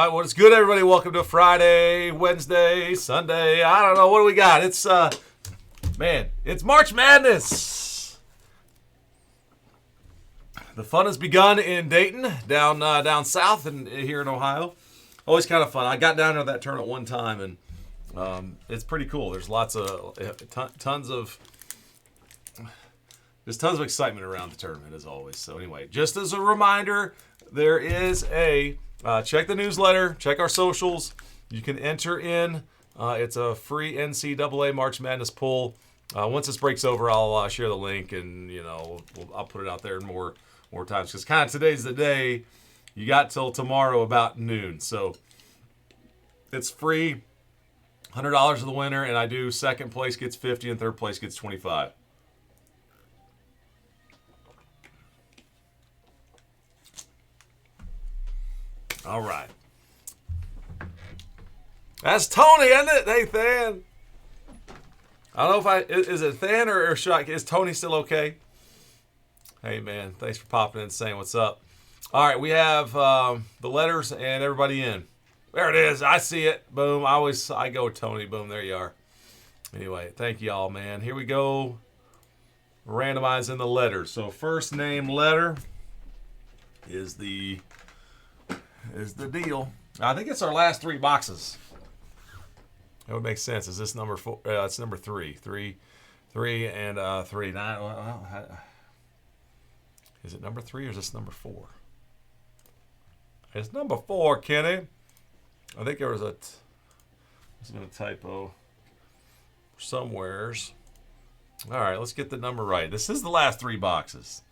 right, what is good, everybody? Welcome to Friday, Wednesday, Sunday. I don't know. What do we got? It's, it's March Madness. The fun has begun in Dayton, down south and here in Ohio. Always kind of fun. I got down to that tournament one time, and it's pretty cool. There's lots of, tons of excitement around the tournament, as always. So anyway, just as a reminder, there is a check the newsletter, check our socials. You can enter in. It's a free NCAA March Madness poll. Once this breaks over, I'll share the link, and I'll put it out there more times, because kind of today's the day. You got till tomorrow about noon, so it's free. $100 to the winner, and I do second place gets 50 and third place gets 25. All right. That's Tony, isn't it? Hey, Than. I don't know if is it Than or should I, is Tony still okay? Hey, man. Thanks for popping in and saying what's up. All right, we have the letters and everybody in. There it is. I see it. Boom. I go with Tony. Boom. There you are. Anyway, thank you all, man. Here we go. Randomizing the letters. So first name letter is the deal. I think it's our last three boxes. That would make sense. Is this number 4? It's number 3. 3, and 3. Is it number 3 or is this number 4? It's number 4, Kenny. I think there was a typo somewheres. All right, let's get the number right. This is the last 3 boxes.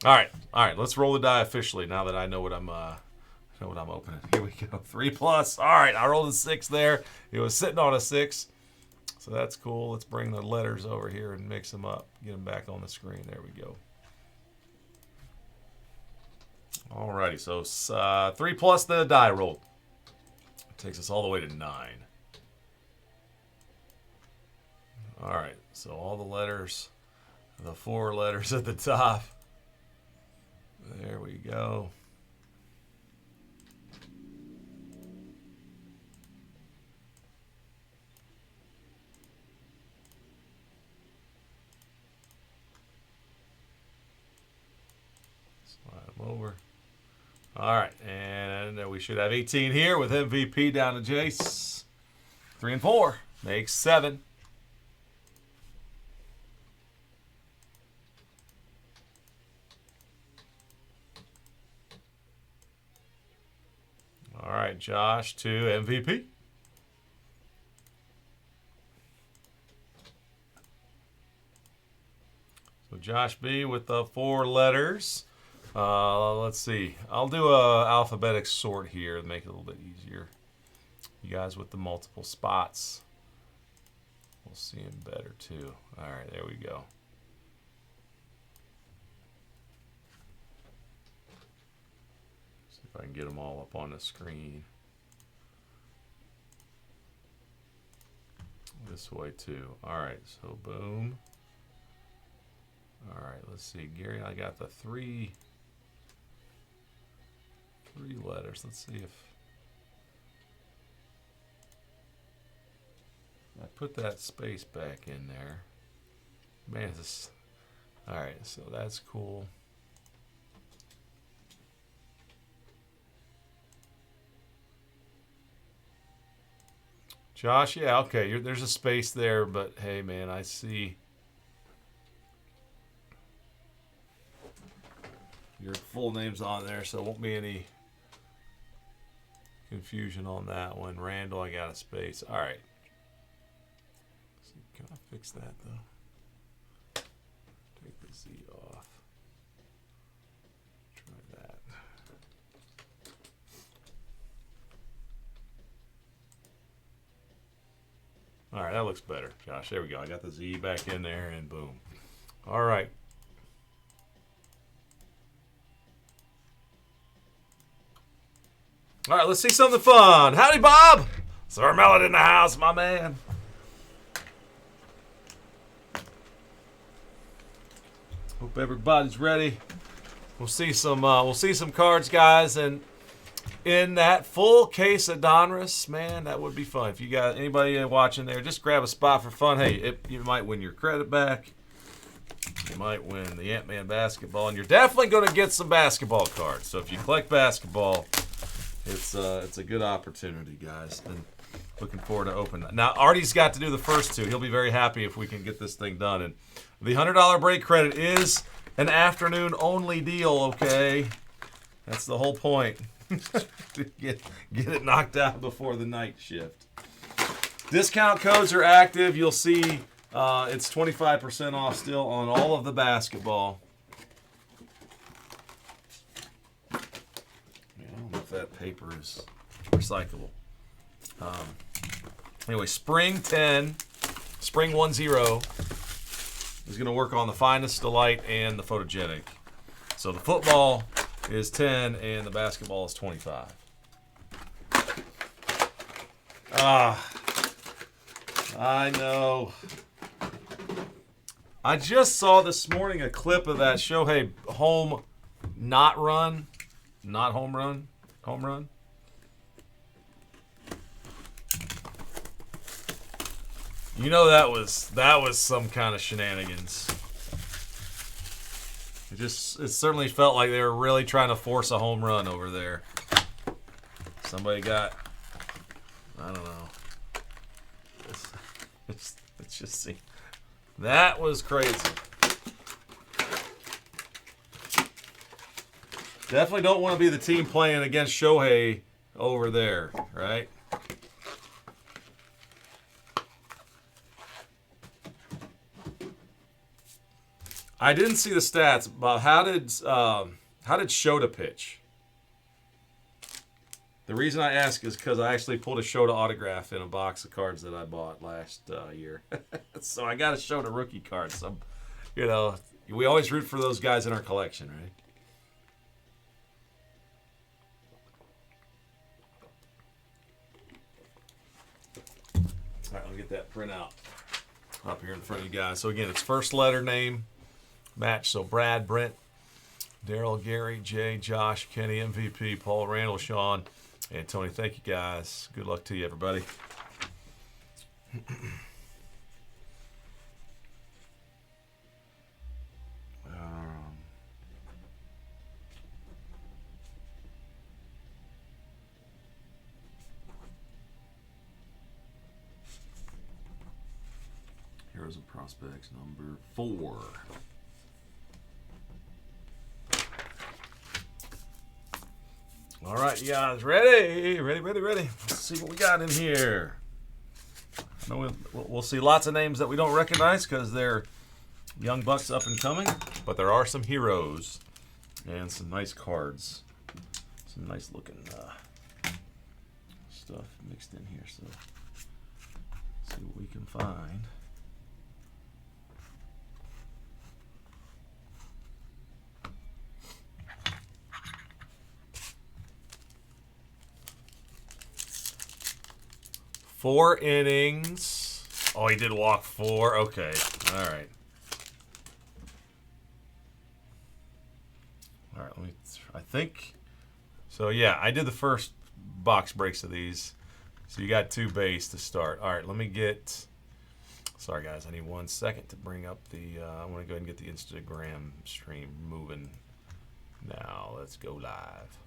All right. Let's roll the die officially now that I know what I'm opening. Here we go. 3 plus. All right, I rolled a 6 there. It was sitting on a 6, so that's cool. Let's bring the letters over here and mix them up. Get them back on the screen. There we go. All righty, so 3 plus the die rolled. Takes us all the way to 9. All right, so all the letters, the 4 letters at the top. There we go. Slide them over. All right, and we should have 18 here with MVP down to Jace. 3 and 4 makes 7. All right, Josh to MVP. So Josh B with the 4 letters. Let's see. I'll do a alphabetic sort here to make it a little bit easier. You guys with the multiple spots, we'll see them better too. All right, there we go. See if I can get them all up on the screen. This way too. All right, so boom. All right, let's see. Gary, I got the 3 letters. Let's see if I put that space back in there. Man, this. All right, so that's cool. Josh, yeah, okay. There's a space there, but hey, man, I see your full name's on there, so it won't be any confusion on that one. Randall, I got a space. All right. Can I fix that, though? Take the Z off. Try that. All right, that looks better, Josh. There we go. I got the Z back in there, and boom. All right. All right, let's see something fun. Howdy, Bob. Sir Mellon in the house, my man. Hope everybody's ready. We'll see some cards, guys, and in that full case of Donruss, man, that would be fun. If you got anybody watching there, just grab a spot for fun. Hey, you might win your credit back. You might win the Ant-Man basketball, and you're definitely going to get some basketball cards. So if you collect basketball, it's a good opportunity, guys. And looking forward to opening that. Now, Artie's got to do the first two. He'll be very happy if we can get this thing done. And the $100 break credit is an afternoon-only deal, okay? That's the whole point. To get it knocked out before the night shift. Discount codes are active. You'll see it's 25% off still on all of the basketball. I don't know if that paper is recyclable. Anyway, Spring 10, Spring 10 is going to work on the Finest Delight and the Photogenic. So the football is 10 and the basketball is 25. I know. I just saw this morning a clip of that Shohei home run. You know that was some kind of shenanigans. It certainly felt like they were really trying to force a home run over there. Somebody got, I don't know. It's just see. That was crazy. Definitely don't want to be the team playing against Shohei over there, right? I didn't see the stats, but how did Shota pitch? The reason I ask is because I actually pulled a Shota autograph in a box of cards that I bought last year. So I got a Shota rookie card. So, we always root for those guys in our collection, right? All right, I'll get that print out up here in front of you guys. So again, it's first letter name match. So Brad, Brent, Daryl, Gary, Jay, Josh, Kenny, MVP, Paul, Randall, Sean, and Tony. Thank you, guys. Good luck to you, everybody. Heroes and Prospects number 4. All right, you guys, ready? Ready. Let's see what we got in here. I know we'll see lots of names that we don't recognize because they're young bucks up and coming, but there are some heroes and some nice cards. Some nice looking stuff mixed in here. So let's see what we can find. Four innings. Oh, he did walk 4. Okay. All right. All right. I think. So, yeah, I did the first box breaks of these. So, you got 2 base to start. All right. Let me get. Sorry, guys. I need 1 second to bring up the. I want to go ahead and get the Instagram stream moving. Now, let's go live.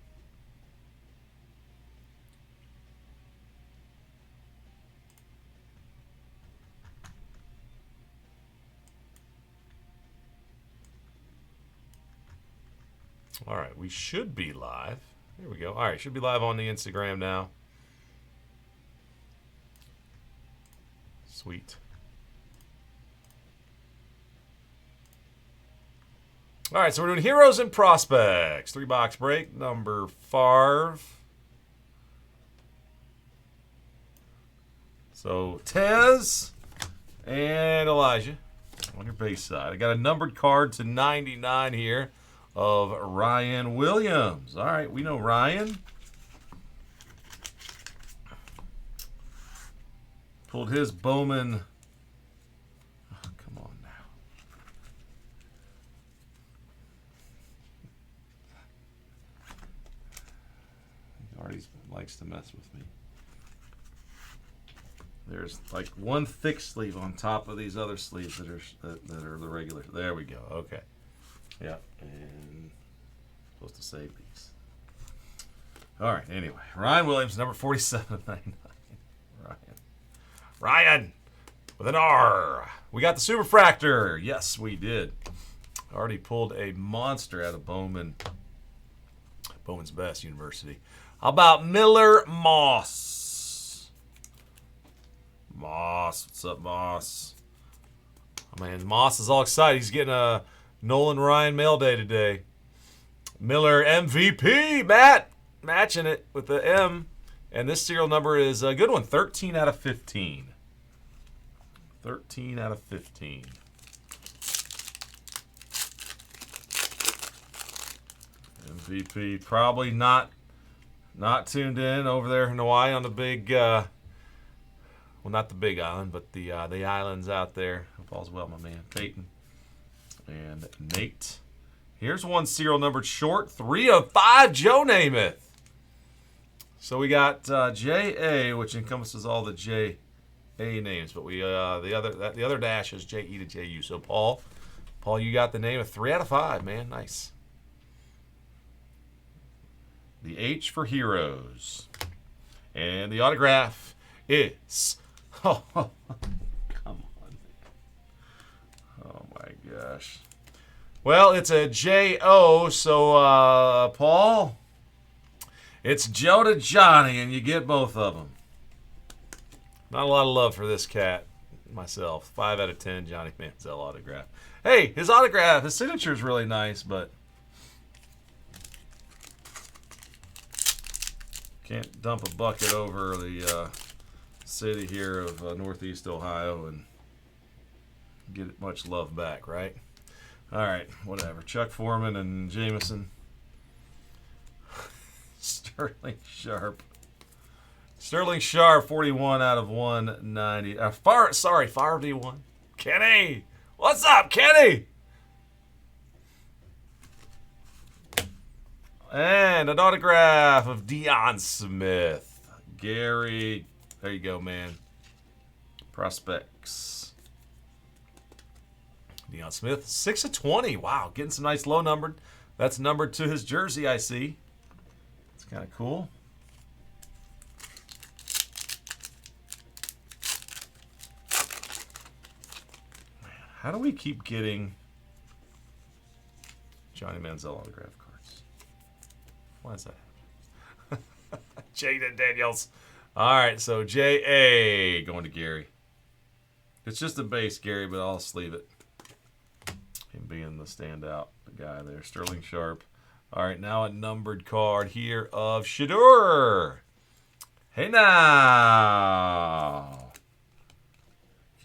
All right, we should be live. There we go. All right, should be live on the Instagram now. Sweet. All right, so we're doing Heroes and Prospects. 3-box break, number 5. So, Tez and Elijah on your base side. I got a numbered card to 99 here of Ryan Williams. All right, we know Ryan. Pulled his Bowman. Oh, come on now. to mess with me. There's like one thick sleeve on top of these other sleeves that are the regular. There we go. Okay. Yeah, and supposed to save these. All right. Anyway, Ryan Williams, number 4799. Ryan with an R. We got the Superfractor. Yes, we did. Already pulled a monster out of Bowman's Best University. How about Miller Moss? Moss, what's up, Moss? Oh, man, Moss is all excited. He's getting a Nolan Ryan mail day today. Miller MVP, Matt, matching it with the M. And this serial number is a good one, 13 out of 15. 13 out of 15. MVP probably not tuned in over there in Hawaii on the big, well, not the big island, but the islands out there. Hope all's well, my man. Peyton and Nate. Here's one serial numbered short, 3 of 5, Joe Namath. So we got JA, which encompasses all the JA names, but we the other dash is JE to JU. So Paul, you got the name of 3 out of 5, man. Nice. The H for Heroes. And the autograph is... Oh, come on. Oh, my gosh. Well, it's a J-O, so, Paul, it's Joe to Johnny, and you get both of them. Not a lot of love for this cat, myself. 5 out of 10, Johnny Manziel autograph. Hey, his autograph, his signature is really nice, but... Can't dump a bucket over the city here of Northeast Ohio and get much love back, right? All right, whatever. Chuck Foreman and Jameson. Sterling Sharp. Sterling Sharp, 41 out of 190. Fire D1. Kenny! What's up, Kenny? And an autograph of Deion Smith. Gary, there you go, man. Prospects. Deion Smith, 6 of 20. Wow, getting some nice low numbered. That's numbered to his jersey, I see. It's kind of cool. Man, how do we keep getting Johnny Manziel autograph cards? Why is that happening? Jaden Daniels. All right, so J.A. going to Gary. It's just a base, Gary, but I'll sleeve it. Him being the standout guy there. Sterling Sharp. All right, now a numbered card here of Shedeur. Hey now.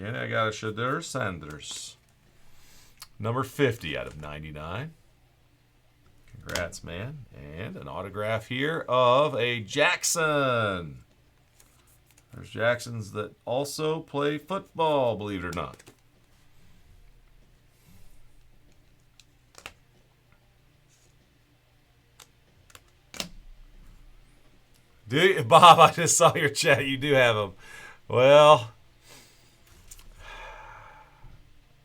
Okay, I got a Shedeur Sanders. Number 50 out of 99. Congrats, man. And an autograph here of a Jackson. There's Jacksons that also play football, believe it or not. Do you, Bob, I just saw your chat. You do have them. Well,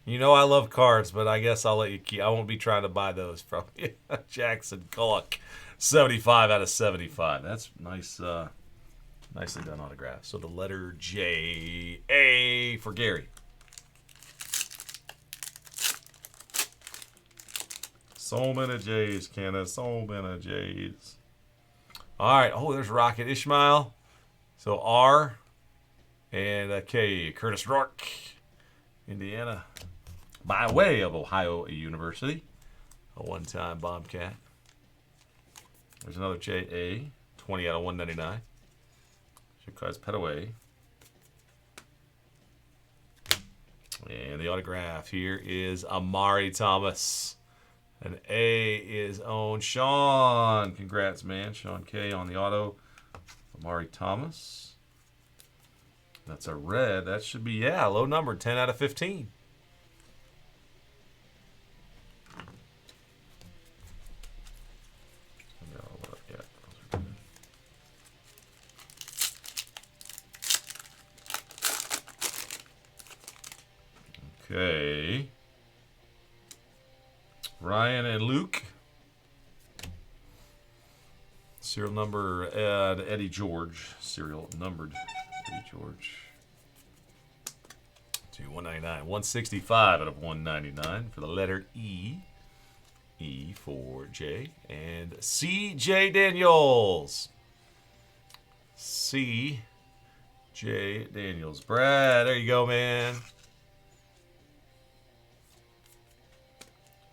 you know I love cards, but I guess I'll let you keep. I won't be trying to buy those from you. Jackson Culloch, 75 out of 75. That's nice, nicely done autograph. So the letter J, A for Gary. So many J's, Kenneth. So many J's. All right. Oh, there's Rocket Ishmael. So R and K. Curtis Rourke, Indiana. By way of Ohio University. A one-time Bobcat. There's another J.A. 20 out of 199. Shukaz Petaway. And the autograph here is Amari Thomas. And A is on Sean. Congrats, man. Sean K on the auto. Amari Thomas. That's a red. That should be, yeah, low number. 10 out of 15. Okay. Ryan and Luke. Serial number Eddie George. Serial numbered Eddie George. To 199. 165 out of 199 for the letter E. E for J. And C.J. Daniels. C.J. Daniels. Brad, there you go, man.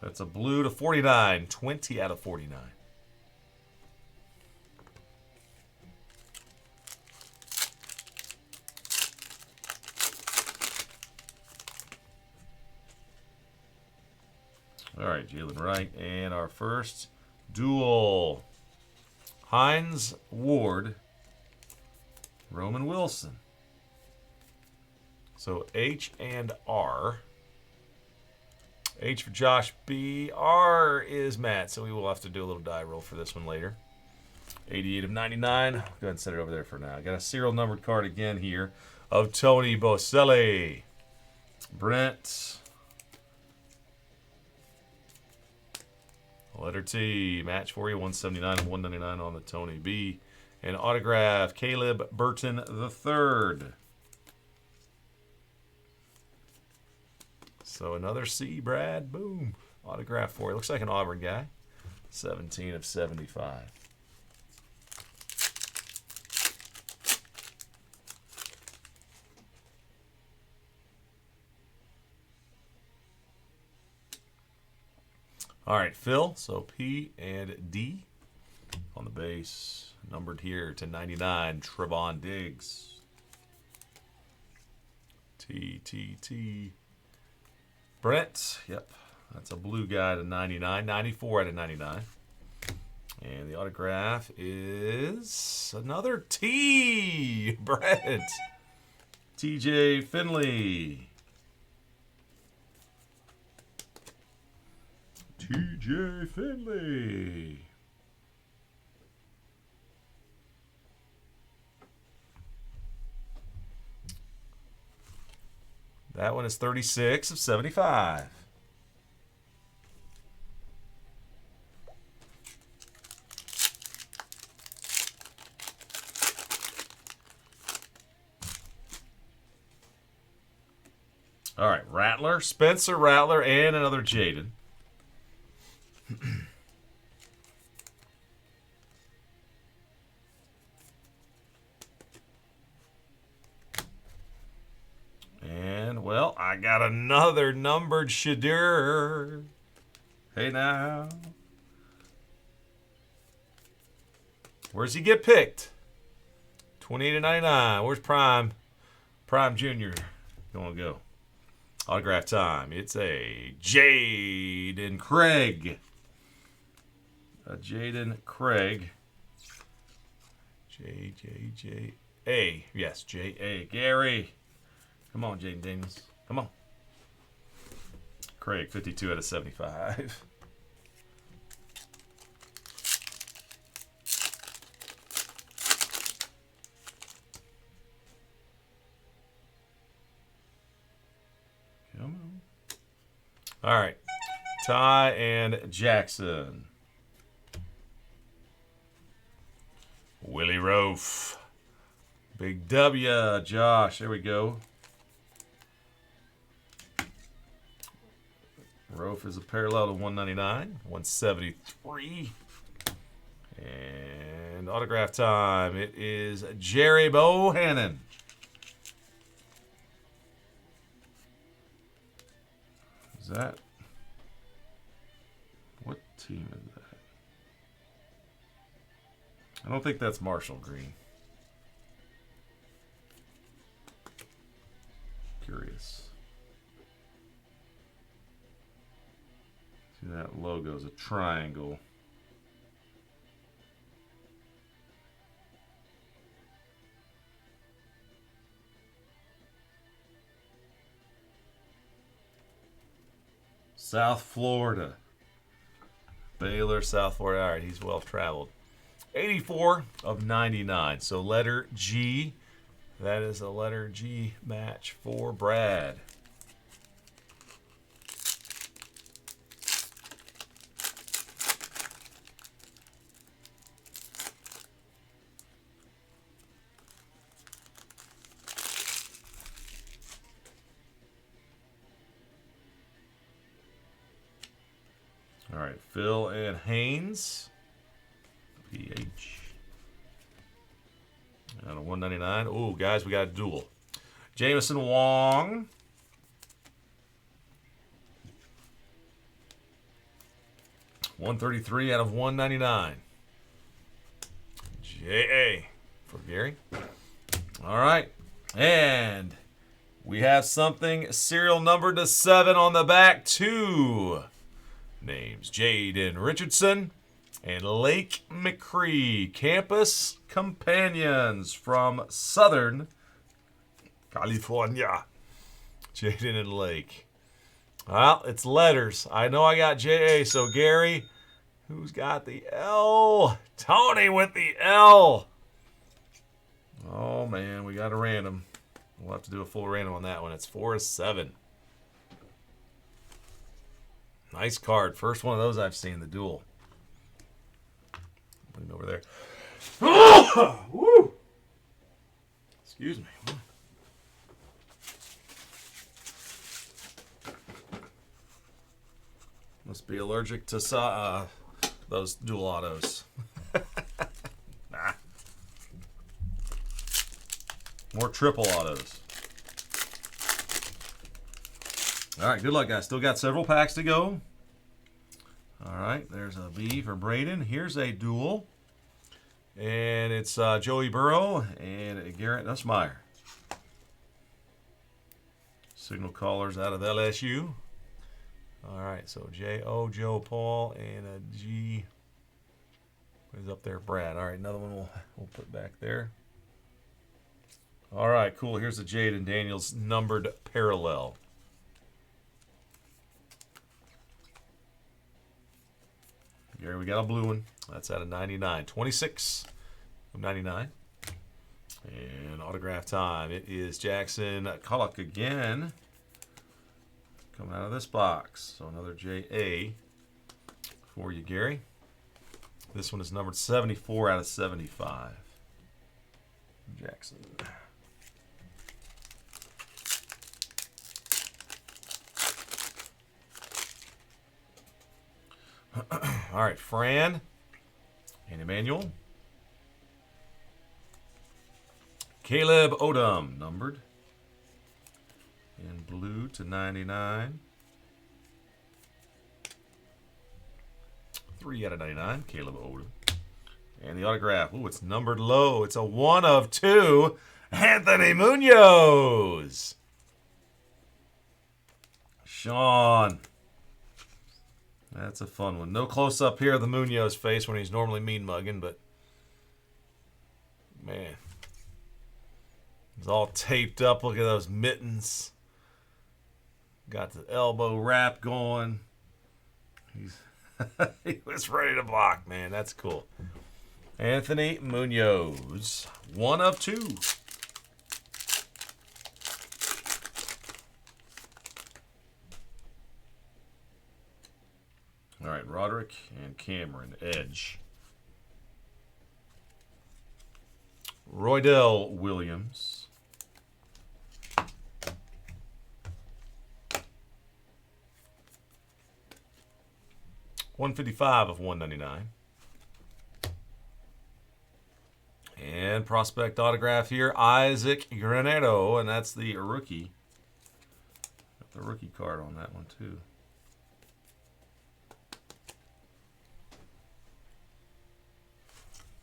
That's a blue to 49. 20 out of 49. All right, Jalen Wright. And our first duel. Hines Ward. Roman Wilson. So H and R. H for Josh B. R is Matt. So we will have to do a little die roll for this one later. 88 of 99. Go ahead and set it over there for now. I got a serial numbered card again here of Tony Boselli. Brent. Letter T. Match for you. 179 and 199 on the Tony B. And autograph, Caleb Burton III. So another C, Brad. Boom. Autograph for you. Looks like an Auburn guy. 17 of 75. All right, Phil. So P and D on the base. Numbered here to 99, Trevon Diggs. T. Brent. Yep. That's a blue guy to 99. 94 out of 99. And the autograph is another T. Brent. TJ Finley. TJ Finley. That one is 36 of 75. All right, Rattler, Spencer Rattler, and another Jaden. And, well, I got another numbered Shadur. Hey, now. Where's he get picked? 28 to 99. Where's Prime? Prime Jr. Gonna go. Autograph time. It's a Jaden Craig. A Jaden Craig. J-A. Yes, J-A. Gary. Come on, Jaden Daniels. Come on. Craig, 52 out of 75. Come on. All right. Ty and Jackson. Willie Rofe. Big W, Josh. There we go. Rofe is a parallel to 199. 173. And autograph time. It is Jerry Bohannon. Is that? What team is that? I don't think that's Marshall Green. Curious. See, that logo is a triangle. South Florida. Baylor, South Florida. All right, he's well traveled. 84 of 99. So letter G. That is a letter G match for Brad. right, Phil and Haynes. PH. Out of 199. Oh, guys, we got a duel. Jameson Wong. $133 out of 199. J.A. for Gary. All right. And we have something serial numbered to 7 on the back. 2 names. Jaden Richardson and Lake McCree. Campus Companions from Southern California. Jaden and Lake. Well, it's letters. I know I got J.A. So, Gary, who's got the L? Tony with the L. Oh, man, we got a random. We'll have to do a full random on that one. It's 4 of 7. Nice card. First one of those I've seen, the duel. Put him over there. Woo! Excuse me. Must be allergic to those dual autos. Nah. More triple autos. All right, good luck, guys. Still got several packs to go. All right, there's a B for Braden. Here's a duel. And it's Joey Burrow and Garrett Nussmeier. Signal callers out of LSU. All right, so J.O. Joe Paul and a G. Who's up there? Brad. All right, another one we'll put back there. All right, cool. Here's the Jaden Daniels numbered parallel. Here we got a blue one. That's out of 99. 26 of 99. And autograph time. It is Jackson Culloch again. Coming out of this box. So another J.A. for you, Gary. This one is numbered 74 out of 75. Jackson. All right, Fran and Emmanuel. Caleb Odom, numbered in blue to 99. 3 out of 99, Caleb Odom. And the autograph, ooh, it's numbered low. It's a 1 of 2, Anthony Munoz. Sean. That's a fun one. No close-up here of the Munoz face when he's normally mean-mugging, but, man. He's all taped up. Look at those mittens. Got the elbow wrap going. He was ready to block, man. That's cool. Anthony Munoz. 1 of 2. All right, Roderick and Cameron, Edge. Roydell Williams. $155 of $199. And prospect autograph here, Isaac Granado, and that's the rookie. Got the rookie card on that one too.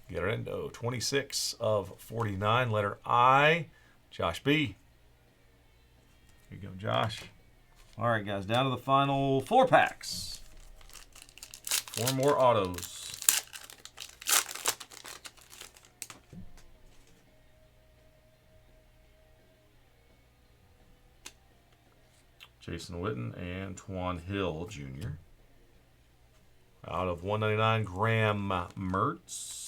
Guerrero, 26 of 49, letter I. Josh B. Here you go, Josh. All right, guys, down to the final 4 packs. 4 more autos. Jason Witten and Twan Hill Jr. Out of 199, Graham Mertz.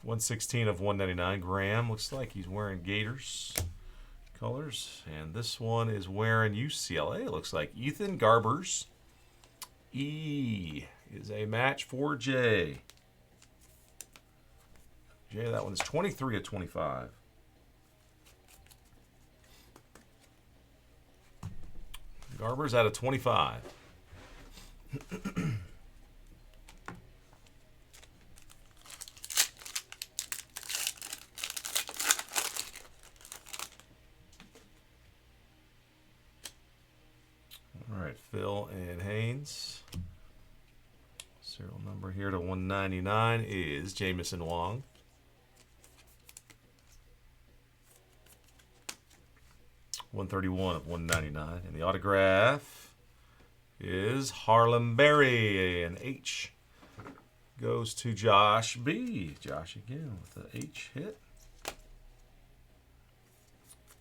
116 of 199. Graham looks like he's wearing Gators colors. And this one is wearing UCLA. It looks like Ethan Garbers. E is a match for J. J, that one is 23 of 25. Garber's out of 25. All right, Phil and Haynes. Serial number here to 199 is Jamison Wong. $131 of 199, and the autograph is Harlem Berry, and H goes to Josh B. Josh again with the H hit.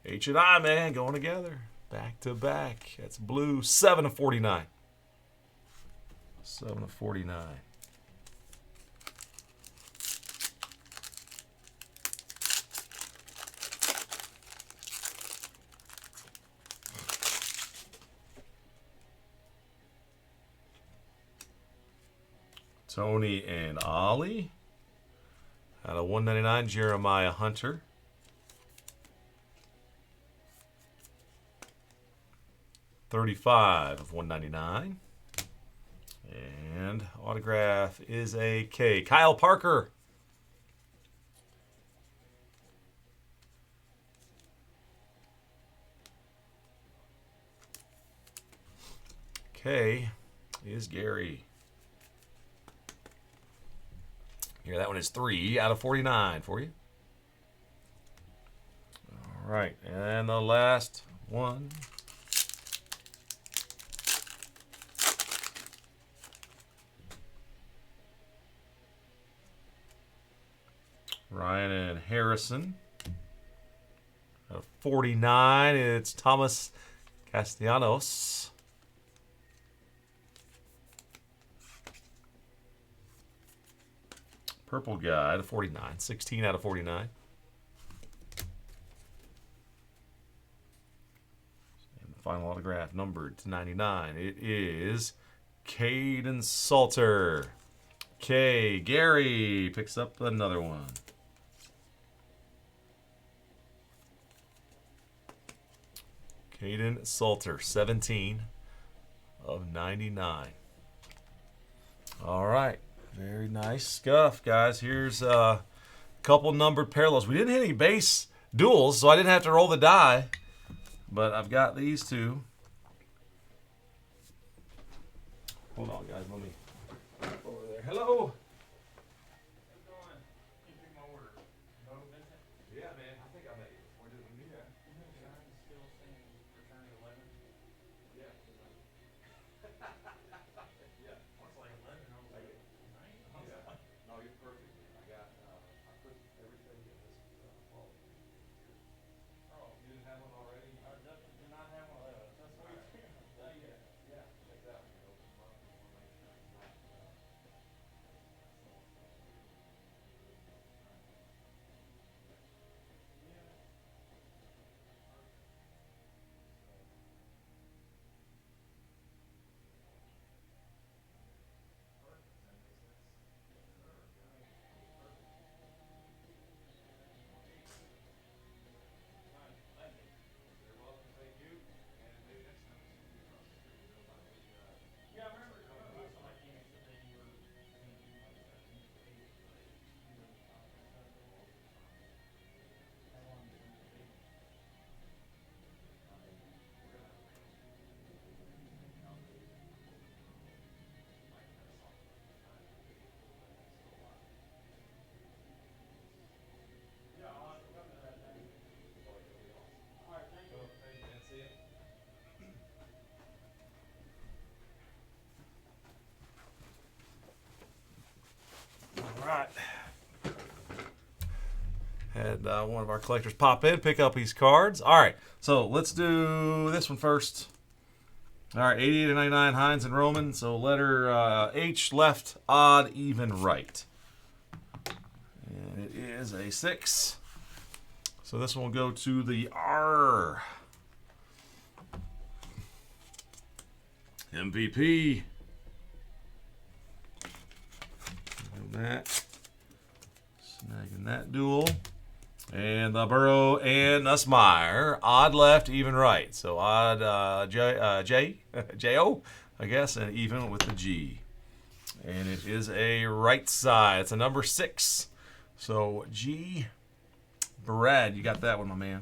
H and I, man, going together. Back to back. That's blue. 7 of 49. 7 of 49. Tony and Ollie. Out of 199, Jeremiah Hunter. $35 of 199. And autograph is a K. Kyle Parker. K is Gary. Here, that one is 3 out of 49 for you. All right, and the last one. Ryan and Harrison. 49, it's Thomas Castellanos. Purple guy out of 49. 16 out of 49. And the final autograph numbered to 99. It is Caden Salter. K. Gary picks up another one. Caden Salter, 17 of 99. All right. Very nice scuff, guys. Here's a couple numbered parallels. We didn't hit any base duels, so I didn't have to roll the die. But I've got these two. Hold on, guys. Let me over there. Hello. Right. Had one of our collectors pop in, pick up these cards. All right, so let's do this one first. All right, 88 and 99, Hines and Roman. So letter H, left, odd, even, right. And it is a 6. So this one will go to the R. MVP. That. Snagging that duel. And the Burrow and Nussmeyer. Odd left, even right. So odd J-O, I guess, and even with the G. And it is a right side. It's a number 6. So G. Brad, you got that one, my man.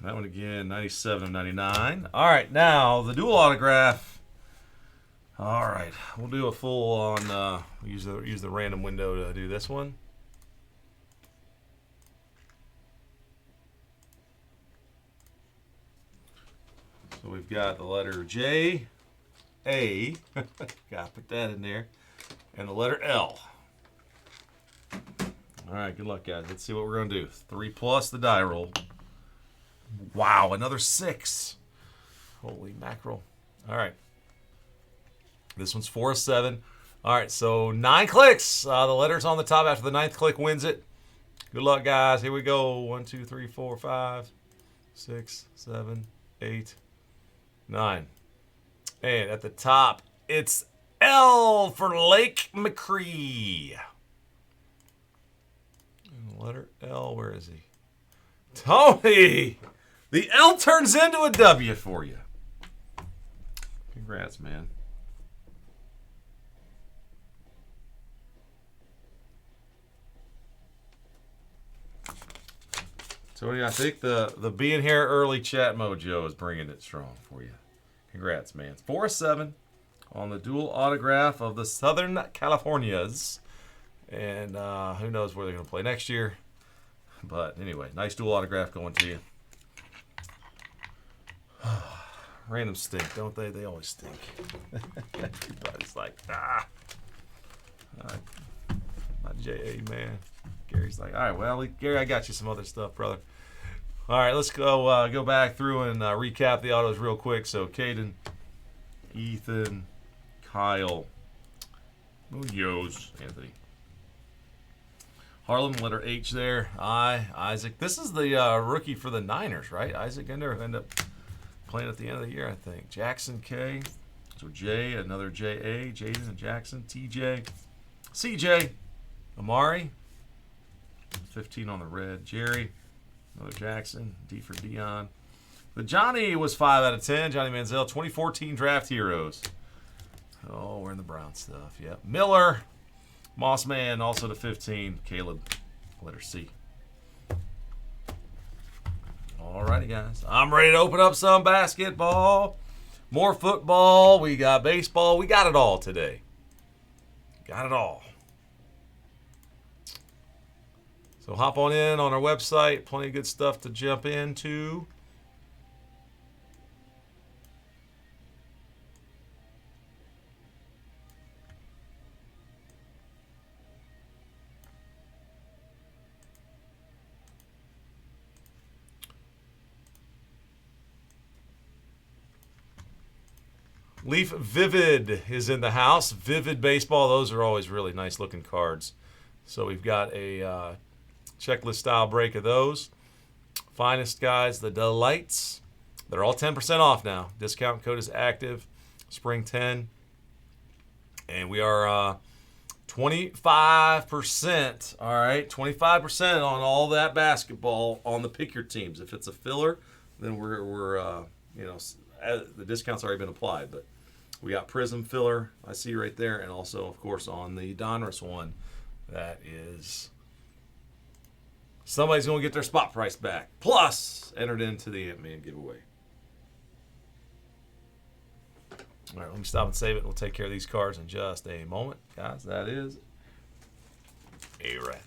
That one again, 97 of 99. All right, now the dual autograph. All right, we'll do a full on. Use the random window to do this one. So we've got the letter J, A. Gotta put that in there, and the letter L. All right, good luck, guys. Let's see what we're gonna do. 3 plus the die roll. Wow, another 6. Holy mackerel. All right. This one's 4 of 7. All right, so 9 clicks. The letter's on the top after the 9th click wins it. Good luck, guys. Here we go. 1, 2, 3, 4, 5, 6, 7, 8, 9. And at the top, it's L for Lake McCree. And the letter L, where is he? Tony! The L turns into a W for you. Congrats, man. Tony, I think the being here early chat mojo is bringing it strong for you. Congrats, man. 4 of 7 on the dual autograph of the Southern Californias. And who knows where they're going to play next year. But anyway, nice dual autograph going to you. Random stink, don't they? They always stink. Everybody's like, ah. Not J.A., man. Gary's like, all right, well, Gary, I got you some other stuff, brother. All right, let's go back through and recap the autos real quick. So, Caden, Ethan, Kyle, Munoz, Anthony. Harlem, letter H there. Isaac. This is the rookie for the Niners, right? Isaac Ender, who ended up playing at the end of the year, I think. Jackson K. So J, another J-A. Jaden and Jackson. TJ. CJ. Amari. 15 on the red. Jerry. Another Jackson. D for Dion. The Johnny was 5 out of 10. Johnny Manziel. 2014 Draft Heroes. Oh, we're in the Brown stuff. Yep. Miller. Mossman, also to 15. Caleb, letter C. Alrighty, guys. I'm ready to open up some basketball. More football. We got baseball. We got it all today. Got it all. So hop on in on our website. Plenty of good stuff to jump into. Leaf Vivid is in the house. Vivid Baseball. Those are always really nice looking cards. So we've got a checklist style break of those. Finest guys, the Delights. They're all 10% off now. Discount code is active. Spring 10. And we are 25%. All right, 25% on all that basketball on the pick your teams. If it's a filler, then we're the discount's already been applied, but we got Prism filler, I see right there, and also, of course, on the Donruss one, that is somebody's going to get their spot price back. Plus, entered into the Ant-Man giveaway. All right, let me stop and save it. We'll take care of these cards in just a moment. Guys, that is a wrap.